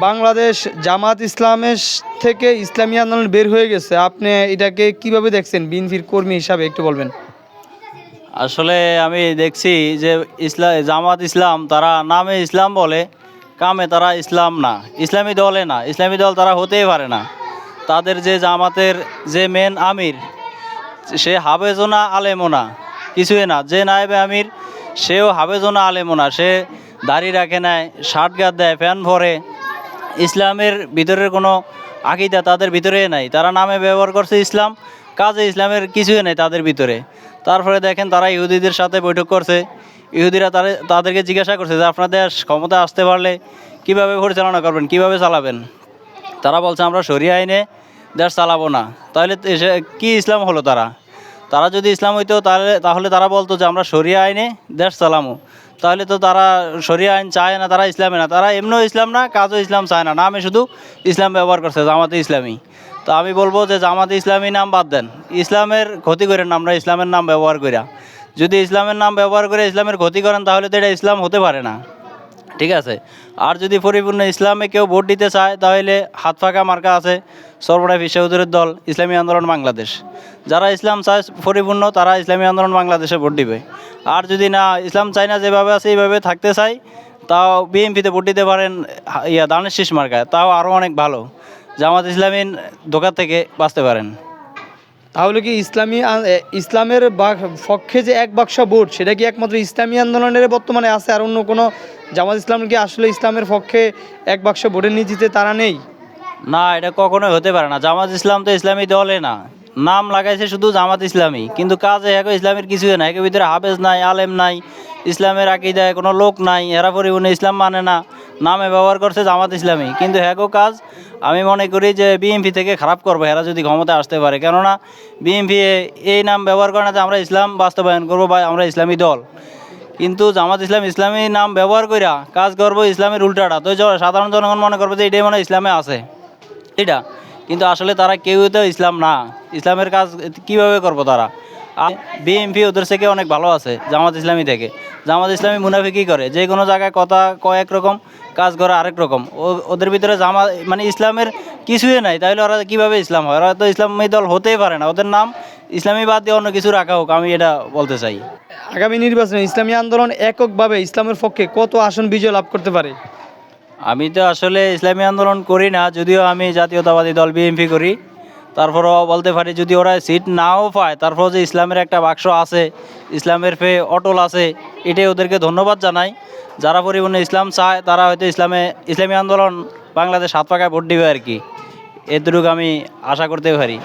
বাংলাদেশ জামাত ইসলামের থেকে ইসলামী আন্দোলন বের হয়ে গেছে, আপনি এটাকে কিভাবে দেখছেন বিএনপির কর্মী হিসাবে একটু বলবেন? আসলে আমি দেখছি যে জামাত ইসলাম তারা নামে ইসলাম বলে, কামে তারা ইসলাম না, ইসলামী দলে না, ইসলামী দল তারা হতেই পারে না। তাদের যে জামাতের যে মেন আমির, সে হাফেজোনা আলেমোনা কিছুই না, যে নায়েবে আমির সেও হাফেজোনা আলেমোনা, সে দাড়ি রাখে নেয়, শার্ট গাদ দেয়, ফ্যান ভরে, ইসলামের ভিতরের কোনো আকিদা তাদের ভিতরে নাই। তারা নামে ব্যবহার করছে ইসলাম, কাজে ইসলামের কিছুই নেই তাদের ভিতরে। তারপরে দেখেন তারা ইহুদিদের সাথে বৈঠক করছে, ইহুদিরা তাদেরকে জিজ্ঞাসা করছে যে আপনার দেশ ক্ষমতা আসতে পারলে কীভাবে পরিচালনা করবেন, কিভাবে চালাবেন। তারা বলছে আমরা শরিয়া আইনে দেশ চালাবো না। তাহলে কি ইসলাম হলো? তারা যদি ইসলাম হইতো তাহলে তারা বলতো যে আমরা শরিয়া আইনে দেশ চালামো। তাহলে তো তারা শরিয়া আইন চায় না, তারা ইসলামে না, তারা এমনিও ইসলাম না, কাজও ইসলাম চায় না, নামে শুধু ইসলাম ব্যবহার করছে জামাতে ইসলামী। তো আমি বলবো যে জামাতে ইসলামী নাম বাদ দেন, ইসলামের ক্ষতি করেন না, আমরা ইসলামের নাম ব্যবহার করি। যদি ইসলামের নাম ব্যবহার করে ইসলামের ক্ষতি করেন তাহলে তো এটা ইসলাম হতে পারে না, ঠিক আছে? আর যদি পরিপূর্ণ ইসলামে কেউ ভোট দিতে চায় তাহলে হাত ফাঁকা মার্কা আছে, সর্বনাশ ফিসাউদ্দিনের দল, ইসলামী আন্দোলন বাংলাদেশ। যারা ইসলাম চায় পরিপূর্ণ তারা ইসলামী আন্দোলন বাংলাদেশে ভোট দিবে। আর যদি না ইসলাম চায় না, যেভাবে আছে এইভাবে থাকতে চায়, তাও বিএনপিতে ভোট দিতে পারেন, দানের শীষ মার্কায়, তাও আরও অনেক ভালো। জামাত ইসলামী ধোঁকা থেকে বাঁচতে পারেন। তাহলে কি ইসলামের পক্ষে যে এক বাক্স ভোট, সেটা কি একমাত্র ইসলামী আন্দোলনের বর্তমানে আছে, আর অন্য কোনো জামাত ইসলাম কি আসলে ইসলামের পক্ষে এক বাক্স ভোটের নীতিতে তারা নেই? না, এটা কখনোই হতে পারে না। জামাত ইসলাম তো ইসলামী দলে না, নাম লাগাইছে শুধু জামাত ইসলামী, কিন্তু কাজে এখন ইসলামের কিছুই নাই, এর ভিতরে হাফেজ নাই, আলেম নাই, ইসলামের আকিদায় কোনো লোক নাই, এরা পরিপূর্ণ ইসলাম মানে না, নামে ব্যবহার করছে জামাত ইসলামী। কিন্তু হ্যাগো কাজ আমি মনে করি যে বিএনপি থেকে খারাপ করবে এরা যদি ক্ষমতায় আসতে পারে। কেননা বিএনপি এই নাম ব্যবহার করে না যে আমরা ইসলাম বাস্তবায়ন করবো বা আমরা ইসলামী দল, কিন্তু জামাত ইসলামী নাম ব্যবহার কইরা কাজ করবো ইসলামের উল্টাটা। তো সাধারণ জনগণ মনে করবে যে এটাই মনে হয় ইসলামে আছে, এটা কিন্তু আসলে তারা কেউ তো ইসলাম না, ইসলামের কাজ কিভাবে করবো তারা? আর বিএনপি ওদের থেকে অনেক ভালো আছে জামাত ইসলামী থেকে। জামাত ইসলামী মুনাফিকি করে, যে কোনো জায়গায় কথা কয় এক রকম, কাজ করে আরেক রকম। ওদের ভিতরে মানে ইসলামের কিছুই নাই, তাহলে ওরা কীভাবে ইসলাম হয়? ওরা তো ইসলামী দল হতেই পারে না। ওদের নাম ইসলামী বাদ দিয়ে অন্য কিছু রাখা হোক, আমি এটা বলতে চাই। আগামী নির্বাচনে ইসলামী আন্দোলন এককভাবে ইসলামের পক্ষে কত আসন বিজয় লাভ করতে পারে? আমি তো আসলে ইসলামী আন্দোলন করি না, যদিও আমি জাতীয়তাবাদী দল বিএনপি করি। তারপরও বলতে পারি যদি ওরা সিট নাও পায়, তারপর যে ইসলামের একটা বাক্স আছে, ইসলামের অটল আছে, এটাই ওদেরকে ধন্যবাদ জানাই। যারা পরিপূর্ণ ইসলাম চায় তারা হয়তো ইসলামী আন্দোলন বাংলাদেশ হাত পাকায় ভোট দিবে আর কি, এতটুকু আমি আশা করতে পারি।